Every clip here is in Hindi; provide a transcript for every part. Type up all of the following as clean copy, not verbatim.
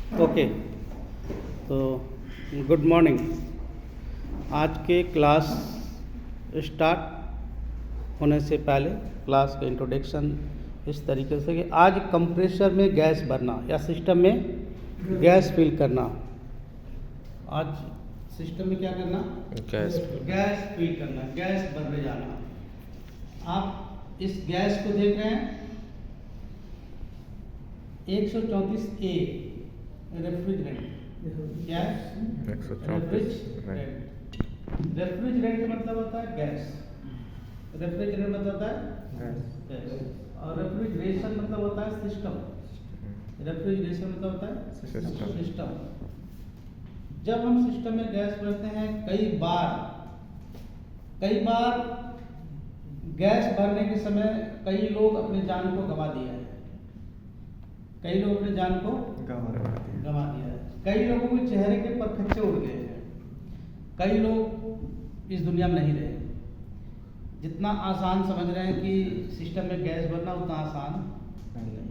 ओके, तो गुड मॉर्निंग। आज के क्लास स्टार्ट होने से पहले क्लास का इंट्रोडक्शन इस तरीके से कि आज कंप्रेसर में गैस भरना या सिस्टम में गैस फिल करना। आज सिस्टम में क्या करना? गैस फिल करना, गैस भरने जाना। आप इस गैस को देख रहे हैं 134A रेफ्रिजरेंट। क्या है? रेफ्रिजरेंट मतलब होता है गैस। रेफ्रिजरेंट मतलब होता है गैस। और रेफ्रिजरेशन मतलब होता है सिस्टम। रेफ्रिजरेशन मतलब होता है सिस्टम। जब हम सिस्टम में गैस भरते हैं, कई बार गैस भरने के समय कई लोग अपनी जान को गंवा दिया है। कई लोग अपनी जान को गंवा दिया है। कई लोगों के चेहरे के परखच्चे उड़ गए हैं। कई लोग इस दुनिया में नहीं रहे। जितना आसान समझ रहे हैं कि सिस्टम में गैस भरना, उतना आसान नहीं है।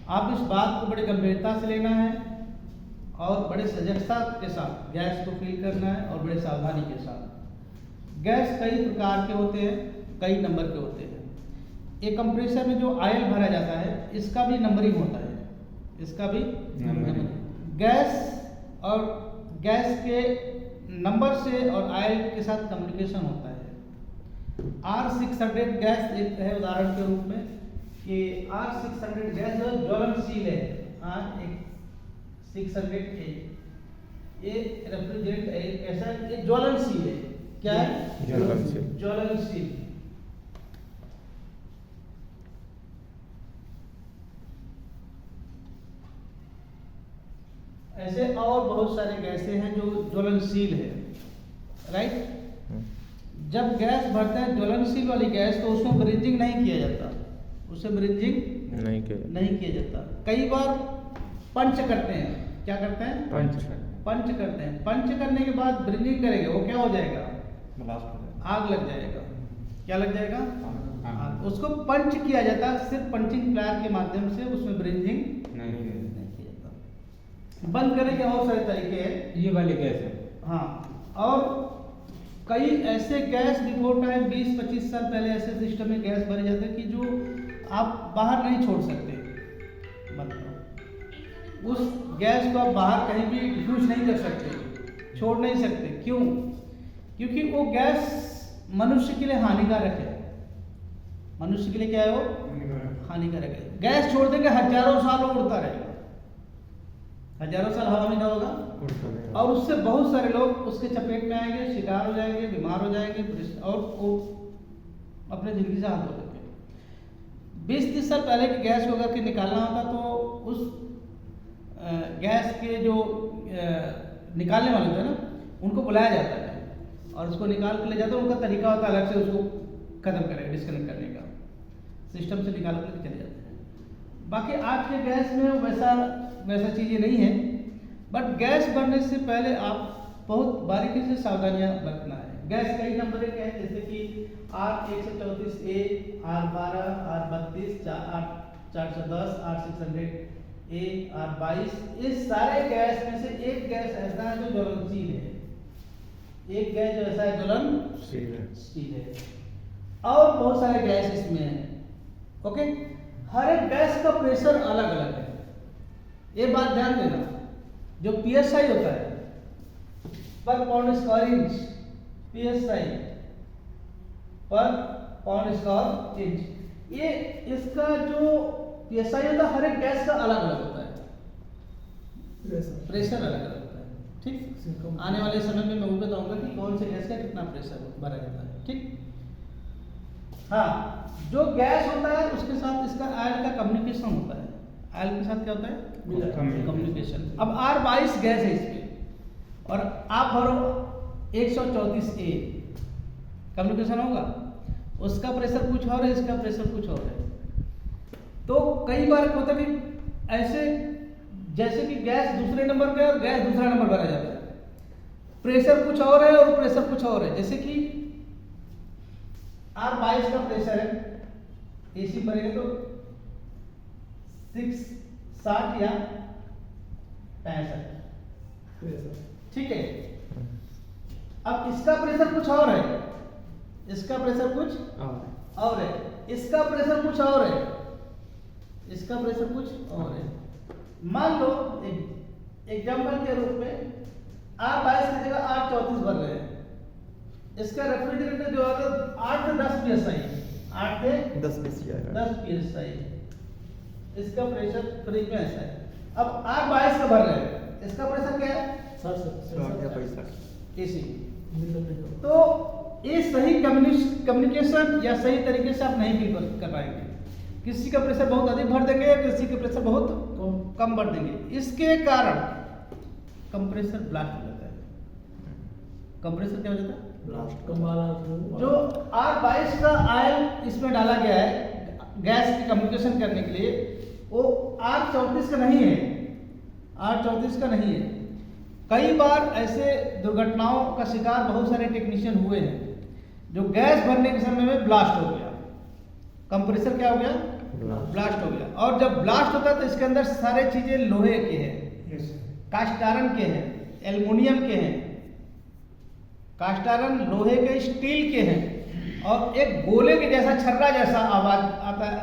आप इस बात को बड़ी गंभीरता से लेना है और बड़े सजगता के साथ गैस को फिल करना है और बड़े सावधानी के साथ। गैस कई प्रकार के होते हैं, कई नंबर के होते हैं। एक कंप्रेसर में जो ऑयल भरा जाता है, इसका भी नंबरिंग होता है। इसका भी नंबरिंग। गैस और गैस के नंबर से और ऑयल के साथ कम्युनिकेशन होता है। R600 गैस एक है उदाहरण के रूप में कि R600 गैस जो ज्वलनशील है। R600A ये रेफ्रिजरेंट ऐसा ये ज्वलनशील है। क्या है? ज्वलनशील। ऐसे और बहुत सारे गैसें हैं जो ज्वलनशील है, राइट। जब गैस भरते हैं ज्वलनशील वाली गैस, तो उसमें ब्रीजिंग नहीं किया जाता। उसे ब्रीजिंग नहीं किया जाता। कई बार पंच करते हैं। क्या करते हैं? पंच करते हैं। पंच करने के बाद ब्रीजिंग करेंगे, वो क्या हो जाएगा? आग लग जाएगा। क्या लग जाएगा? आग। उसको पंच किया जाता है, सिर्फ पंचिंग प्लायर के माध्यम से। उसमें ब्रीजिंग नहीं किया जाता। बंद करने के बहुत सारे तरीके हैं। ये वाली गैस है। हाँ, और कई ऐसे गैस बिफोर टाइम 20-25 साल पहले ऐसे सिस्टम में गैस भरे जाते कि जो आप बाहर नहीं छोड़ सकते। मतलब उस गैस को आप बाहर कहीं भी यूज नहीं कर सकते, छोड़ नहीं सकते। क्यों? क्योंकि वो गैस मनुष्य के लिए हानिकारक है। मनुष्य के लिए क्या है? वो हानिकारक है। गैस छोड़ देंगे, हजारों साल वो उड़ता रहेगा। हजारों साल हवा में क्या होगा? और उससे बहुत सारे लोग उसके चपेट में आएंगे, शिकार हो जाएंगे, बीमार हो जाएंगे और वो अपने जिंदगी से हाथ धो देंगे। 20-30 साल पहले की गैस को अगर के निकालना होता तो उस गैस के जो निकालने वाले होते हैं ना, उनको बुलाया जाता है और उसको निकाल के ले जाते हैं। उनका तरीका होता है अलग से उसको खत्म करें, डिस्कनेक्ट करने का। सिस्टम से निकाल कर चले जाते हैं। बाकी आज के गैस में वैसा चीज़ें नहीं है। बट गैस भरने से पहले आप बहुत बारीकी से सावधानियां बरतना है। गैस कई नंबर के हैं, जैसे कि R134A, R12, R32, R410, R600A, R22। इस सारे गैस में से एक गैस ऐसा है जो ज्वलनशील है। एक गैस जो ऐसा है ज्वलनशील है। और बहुत सारे गैस इसमें हैं। ओके, हर एक गैस का प्रेशर अलग अलग है। ये बात ध्यान देना। जो PSI होता है, पर पाउंड स्क्वायर इंच, PSI पर पाउंड स्क्वायर इंच, ये इसका जो PSI होता है, हर एक गैस का अलग अलग होता है। प्रेशर अलग अलग होता है। ठीक, आने वाले समय में मैं वो बताऊंगा कि कौन से गैस का कितना प्रेशर भरा जाता है। ठीक। हाँ, जो गैस होता है उसके साथ इसका ऑयल का कम्युनिकेशन होता है। ऑयल के साथ क्या होता है? कम्युनिकेशन। अब R22 गैस है इसमें और आप भरो 134A, कम्युनिकेशन होगा। उसका प्रेशर कुछ और है, इसका प्रेशर कुछ और है। तो कई बार क्या होता है कि ऐसे जैसे कि गैस दूसरे नंबर पे और गैस दूसरा नंबर भरा जाता है, प्रेशर कुछ और है और प्रेशर कुछ और है। जैसे कि R22 का प्रेशर है, AC भरेंगे तो 660 या 65। ठीक है, अब इसका प्रेशर कुछ और है, इसका प्रेशर कुछ और है, इसका प्रेशर कुछ और है, इसका प्रेशर कुछ और है। मान लो एग्जाम्पल के रूप में R22 की जगह R34 भर रहे हैं, इसका रेफ्रिजरेटर जो है 8 से 10 psi, 8 से 10 psi, इसका प्रेशर फ्रिज में ऐसा है। अब R22 का भर रहे हैं, इसका प्रेशर क्या है? 60 एसी। तो ये सही कम्युनिकेशन या सही तरीके से आप नहीं फील कर पाएंगे। किसी का प्रेशर बहुत अधिक भर देंगे, किसी का प्रेशर बहुत कम भर देंगे, इसके कारण कंप्रेसर ब्लास्ट हो जाता है। कंप्रेसर क्या हो जाता है? ब्लास्ट। जो R22 का आयल इसमें डाला गया है गैस की कम्युनिकेशन करने के लिए, वो R34 का नहीं है, R34 का नहीं है। कई बार ऐसे दुर्घटनाओं का शिकार बहुत सारे टेक्नीशियन हुए हैं, जो गैस भरने के समय में ब्लास्ट हो गया, कंप्रेसर क्या हो गया? ब्लास्ट हो गया। और जब ब्लास्ट होता है तो इसके अंदर सारे चीजें लोहे के हैं, कास्ट आयरन के हैं, एल्युमिनियम के हैं, कास्ट आयरन लोहे के, स्टील के हैं, और एक गोले के जैसा छर्रा जैसा आवाज आता है,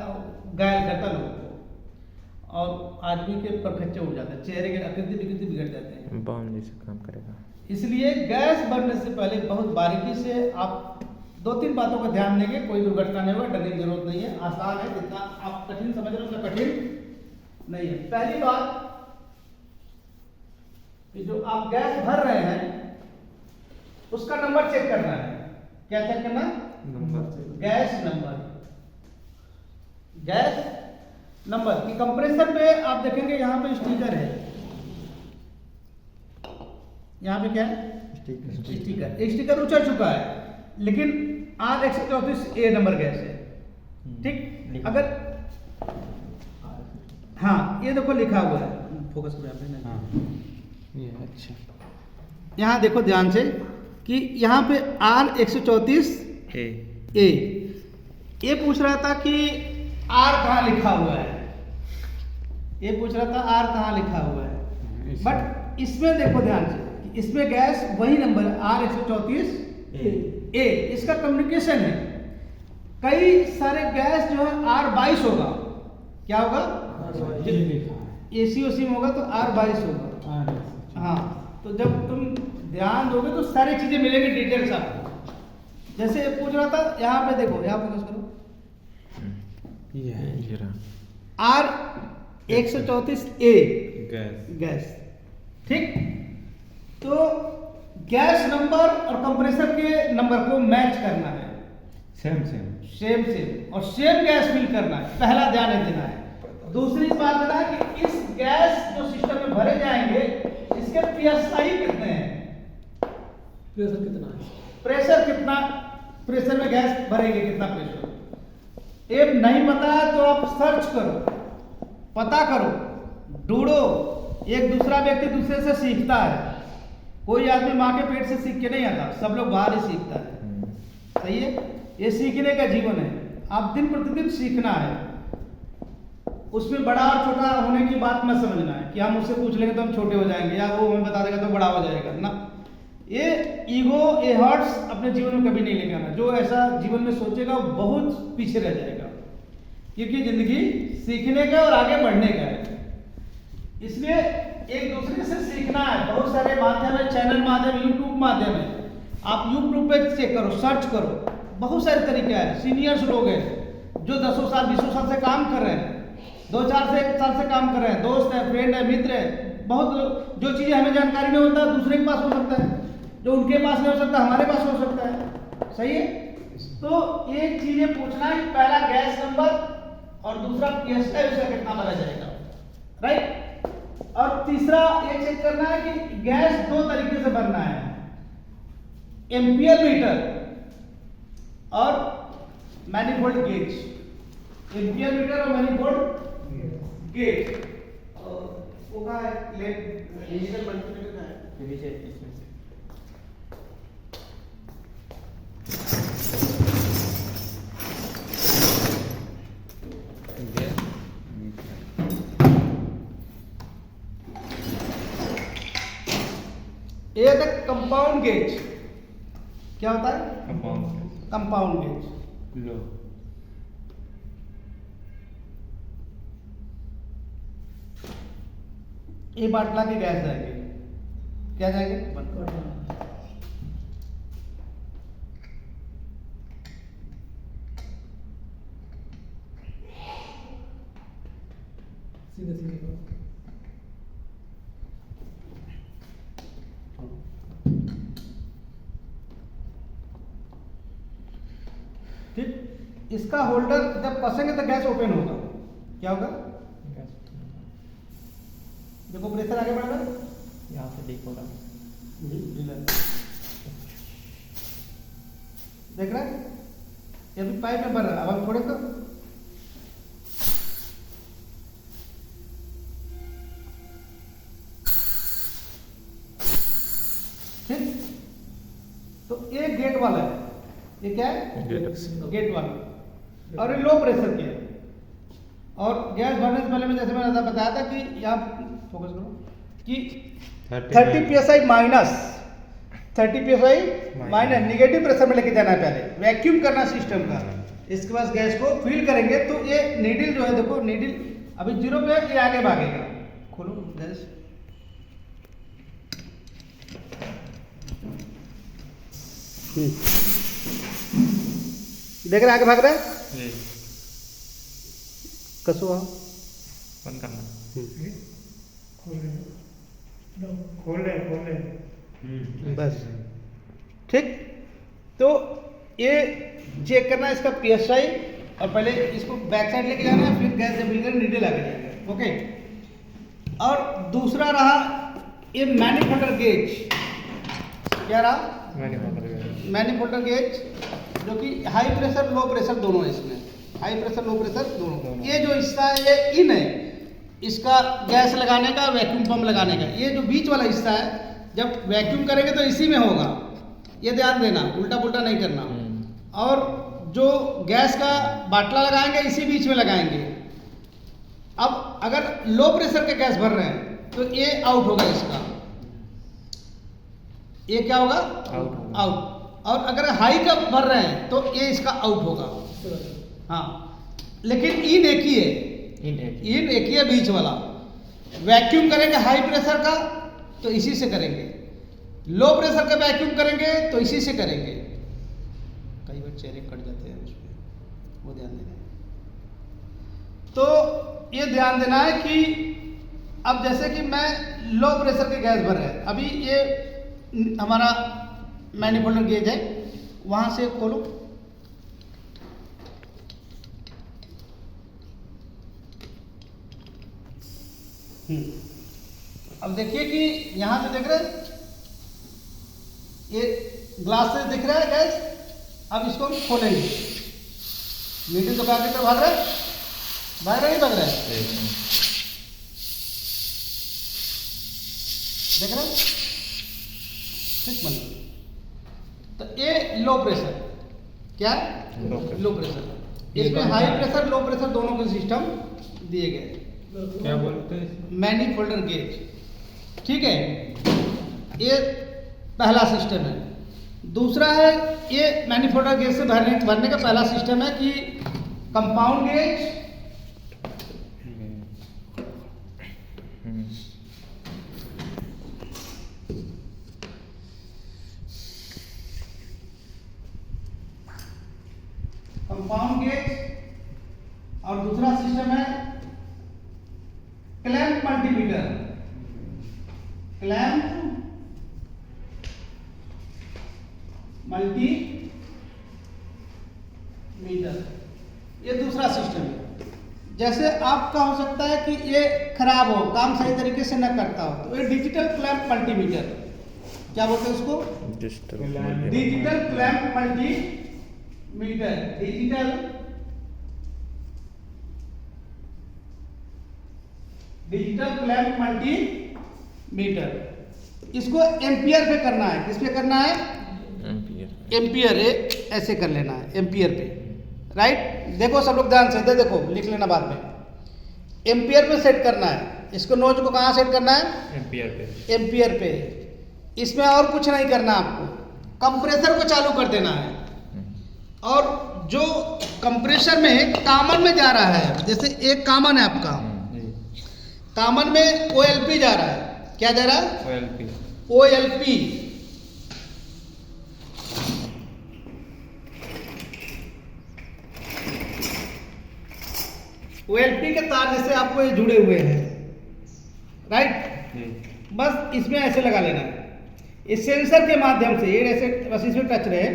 घायल करता लोगों को, और आदमी के परखच्चे उड़ जाते हैं, चेहरे की आकृति विकृति बिगड़ जाते हैं, बम जैसे काम करेगा। इसलिए गैस भरने से पहले बहुत बारीकी से आप 2-3 बातों का ध्यान देंगे, कोई दुर्घटना नहीं होगा, डरने की जरूरत नहीं है, आसान है। जितना आप कठिन समझ रहे हो उतना कठिन नहीं है। पहली बात कि जो आप गैस भर रहे हैं उसका नंबर चेक करना है। क्या चेक करना? Number. Gas number, gas number की कंप्रेसर पे आप देखेंगे यहाँ पे स्टिकर है, यहाँ पे क्या है? स्टिकर। स्टिकर उचड़ चुका है, लेकिन R134A नंबर गैस है, ठीक। अगर हाँ ये देखो लिखा हुआ है, फोकस करो ये अच्छा, यहाँ देखो ध्यान से कि यहाँ पे R134A, ये पूछ रहा था कि R कहाँ लिखा हुआ है, ये पूछ रहा था R कहाँ लिखा हुआ है, बट इसमें देखो ध्यान से, इसमें गैस वही नंबर है R134A, इसका कम्युनिकेशन है। कई सारे गैस जो है R22 होगा, क्या होगा? एसी ओसी में होगा तो R22 होगा। हाँ, तो जब तुम ध्यान दोगे तो सारी चीजें मिलेंगी डिटेल्स आपको। जैसे पूछ रहा था, यहाँ पे देखो, यहाँ फोकस करो, ये है R134A गैस, ठीक। तो गैस नंबर और कंप्रेसर के नंबर को मैच करना है, सेम और सेम गैस फिल करना है, पहला ध्यान देना है। दूसरी बात देना है कि इस गैस जो सिस्टम में भरे जाएंगे इसके PSI कितने हैं, प्रेशर कितना है, प्रेशर में गैस भरेंगे कितना प्रेशर। ये नहीं पता है तो आप सर्च करो, पता करो, ढूंढो। एक दूसरा व्यक्ति दूसरे से सीखता है, कोई आदमी माँ के पेट से सीख के नहीं आता, सब लोग बाहर ही सीखता है, सही है। ये सीखने का जीवन है, आप दिन प्रतिदिन सीखना है। उसमें बड़ा और छोटा होने की बात मत समझना है कि हम उससे पूछ लेंगे तो हम छोटे हो जाएंगे, या वो हमें बता देगा तो बड़ा हो जाएगा ना। ये ईगो, ये हर्ट्स अपने जीवन में कभी नहीं लेके आना। जो ऐसा जीवन में सोचेगा वो बहुत पीछे रह जाएगा, क्योंकि जिंदगी सीखने का और आगे बढ़ने का है। इसलिए एक दूसरे से सीखना है। बहुत सारे माध्यम है, चैनल माध्यम, यूट्यूब माध्यम है। आप यूट्यूब पे चेक करो, सर्च करो, बहुत सारे तरीके हैं। सीनियर्स लोग हैं जो 10 साल 20 साल से काम कर रहे हैं, 2-4 साल से काम कर रहे हैं, दोस्त है, फ्रेंड है, मित्र है। बहुत जो चीजें हमें जानकारी नहीं होता दूसरे के पास हो सकता है, जो उनके पास नहीं हो सकता हमारे पास हो सकता है, सही है। तो ये चीजें पूछना है, पहला गैस नंबर और दूसरा PSI उसका कितना भरा जाएगा, राइट। और तीसरा ये चेक करना है कि गैस 2 तरीके से भरना है, एम्पियर मीटर और मैनिफोल्ड गेज। एम्पियर मीटर और मैनिफोल्ड गेज, वो का है डिजिटल मल्टीमीटर का है। ये होता है कंपाउंड गेज। क्या होता है? Compound compound gauge. लो ये बाटला के गैस जाएंगे, क्या जाएंगे? बंद करो। सीधे सीधे करो। ठीक, इसका होल्डर जब कसेंगे तो गैस ओपन होगा। क्या होगा? देखो प्रेशर आगे बढ़ रहा है, यहाँ से लीक हो रहा है। देख रहा है? ये अभी पाइप में भर रहा है, अब हम छोड़े तो ठीक। तो ये गेट वाला है, ये क्या है? गेट वाला, और ये लो प्रेशर की है। और गैस भरने से पहले में जैसे मैंने बताया था कि यहाँ फोकस करो कि 30 psi minus 30 psi minus negative pressure में लेके जाना है, पहले वैक्यूम करना सिस्टम का। इसके बाद गैस को फिल करेंगे तो ये नीडल जो है, देखो नीडल अभी 0 पे है, ये आगे भागेगा। खोलो गैस, देख रहे आगे भाग रहा है। कसो आओ, बंद करना। खोल रहे बस ठीक। तो ये चेक करना है इसका PSI, और पहले इसको बैक साइड लेके जाना है, फिर गैस जब मिल गया नीडल आगे जाएगा। ओके, और दूसरा रहा ये मैनिफोल्डर गेज। क्या रहा? मैनिफोल्डर गेज, जो कि हाई प्रेशर लो प्रेशर दोनों है इसमें, हाई प्रेशर लो प्रेशर दोनों। ये जो हिस्सा है ये इन है, इसका गैस लगाने का, वैक्यूम पंप लगाने का। ये जो बीच वाला हिस्सा है, जब वैक्यूम करेंगे तो इसी में होगा, ये ध्यान देना, उल्टा पुल्टा नहीं करना। और जो गैस का बाटला लगाएंगे इसी बीच में लगाएंगे। अब अगर लो प्रेशर के गैस भर रहे हैं तो ये आउट होगा इसका, ये क्या होगा? आउट। और अगर हाई का भर रहे हैं तो ये इसका आउट होगा। हाँ, लेकिन इन एक ही है, इन एक ही है बीच वाला। वैक्यूम करेंगे हाई प्रेशर का तो इसी से करेंगे, लो प्रेशर का वैक्यूम करेंगे तो इसी से करेंगे। कई बार चेहरे कट जाते हैं उसमें, वो ध्यान देना है। तो ये ध्यान देना है कि अब जैसे कि मैं लो प्रेशर के गैस भर रहे हैं, अभी ये हमारा मैनिफोल्डर गेज है, वहां से खोलो। अब देखिए कि यहां से देख रहे हैं, ये ग्लास से दिख रहा है गैस। अब इसको हम खोलेंगे, नीचे तो काफी तो भाग रहा है, नहीं भाग रहा है, देख रहे हैं? ठीक बन। तो ये लो प्रेशर, क्या लो प्रेशर। इसमें हाई प्रेशर लो प्रेशर दोनों के सिस्टम दिए गए। क्या बोलते हैं? मैनिफोल्डर गेज, ठीक है, ये पहला सिस्टम है। दूसरा है ये मैनिफोल्डर गेज से भरने का पहला सिस्टम है कि कंपाउंड गेज, कंपाउंड गेज, और दूसरा सिस्टम है क्लैंप मल्टीमीटर। क्लैंप मल्टीमीटर, ये दूसरा सिस्टम है। जैसे आपका हो सकता है कि ये खराब हो, काम सही तरीके से न करता हो, तो ये डिजिटल क्लैंप मल्टीमीटर, क्या बोलते हैं उसको? Digital clamp multimeter. Digital clamp multimeter, इसको एम्पियर पे करना है। किस पे करना है? एम्पियर। ऐसे कर लेना है एम्पियर पे, राइट? देखो सब लोग ध्यान से देखो, लिख लेना बाद में। एम्पियर पे सेट करना है इसको। नोज को कहाँ सेट करना है? एम्पियर पे। एम्पियर पे। इसमें और कुछ नहीं करना आपको, कंप्रेसर को चालू कर देना है। और जो कंप्रेसर में कॉमन में जा रहा है, जैसे एक कॉमन है आपका, कॉमन में OLP जा रहा है, क्या जा रहा है? OLP। OLP के तार जैसे आपको ये जुड़े हुए हैं, राइट। बस इसमें ऐसे लगा लेना है, इस सेंसर के माध्यम से, ये ऐसे बस इसमें टच रहे,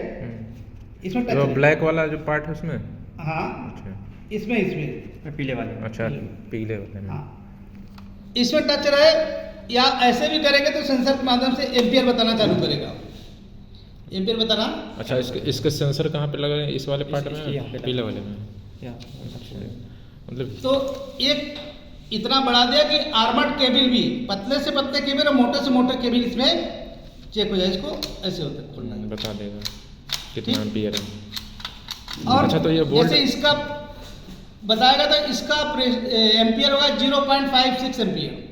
इसमें टच जो रहे। ब्लैक वाला जो पार्ट है उसमें, हाँ अच्छा इसमें पीले वाले। अच्छा पीले वाले में, हाँ इसमें टच रहे, या ऐसे भी करेंगे तो सेंसर के माध्यम से एम्पियर बताना चालू करेगा, एम्पियर बताना। अच्छा इसके सेंसर कहाँ पे लगा है? इस वाले पार्ट यहाँ पे में, लगा। पीले वाले में। अच्छा, मतलब तो एक इतना बढ़ा दिया कि आर्मर्ड केबल भी, पतले से पतले केबल और मोटे से मोटे केबल इसमें चेक हो जाए, इसको ऐसे होता है खोलना है। बता देगा कितना ठीक। एम्पियर है। और अच्छा, तो ये वोल्ट- जैसे इसका बताएगा तो इसका एम्पियर होगा 0.56 एम्पियर।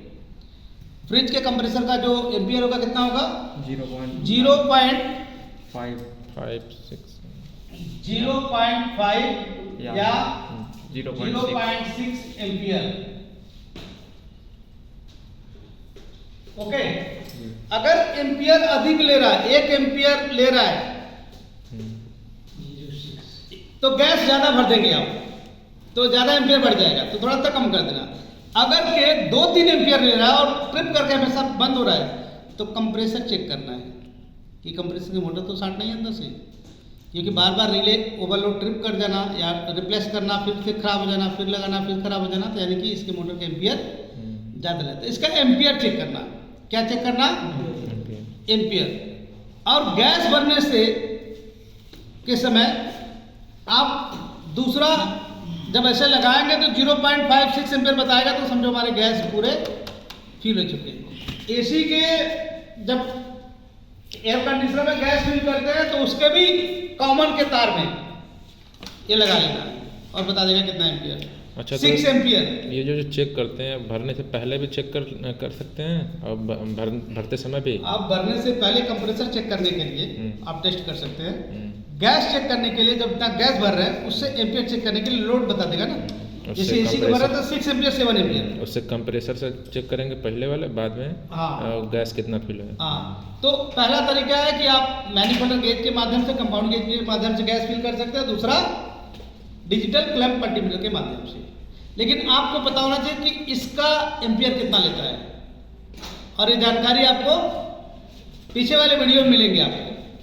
फ्रिज के कंप्रेसर का जो एम्पियर होगा कितना होगा? 0.5 या 0.6 एम्पियर। ओके, अगर एम्पियर अधिक ले रहा है, 1 एम्पियर ले रहा है, तो गैस ज्यादा भर देंगे आप, तो ज्यादा एम्पियर बढ़ जाएगा, तो थोड़ा सा कम कर देना। अगर के 2-3 एम्पियर ले रहा है और ट्रिप करके हमेशा बंद हो रहा है, तो कंप्रेसर चेक करना है कि कंप्रेसर की मोटर तो शार्ट नहीं है अंदर से, क्योंकि बार बार रिले ओवरलोड ट्रिप कर जाना या रिप्लेस करना, फिर खराब हो जाना, फिर लगाना, फिर खराब हो जाना, तो यानी कि इसके मोटर के एम्पियर ज़्यादा रहता है। इसका एम्पियर चेक करना, क्या चेक करना? एम्पियर। और गैस भरने से के समय आप दूसरा जब ऐसे लगाएंगे तो 0.56 एम्पियर बताएगा, तो समझो हमारे गैस पूरे फिल हो चुके हैं। एसी के जब एयर कंडीशनर में गैस फिल करते हैं तो उसके भी कॉमन के तार में ये लगा लेना है और बता देगा कितना एम्पियर। अच्छा, 6 एम्पियर। ये जो चेक करते हैं, भरने से पहले भी चेक कर सकते हैं और भरते समय भी? आप भरने से पहले कंप्रेसर चेक करने के लिए आप टेस्ट कर सकते हैं। गैस चेक करने के लिए जब इतना गैस भर रहे हैं, उससे एम्पियर चेक करने के लिए लोड बता देगा ना। जैसे एसी का भर रहा था 6 एम्पियर 7 एम्पियर, उससे कंप्रेसर से चेक करेंगे पहले वाले, बाद में हाँ। गैस कितना फिल है। हाँ, तो पहला तरीका है कि आप मैनिपुलेटर गेज के माध्यम से, कंपाउंड गेज के माध्यम से गैस फिल कर सकते हैं। दूसरा डिजिटल क्लैंप मल्टीमीटर के माध्यम से। लेकिन आपको पता होना चाहिए कि इसका एम्पियर कितना लेता है, और ये जानकारी आपको पीछे वाले वीडियो में मिलेंगे आपको।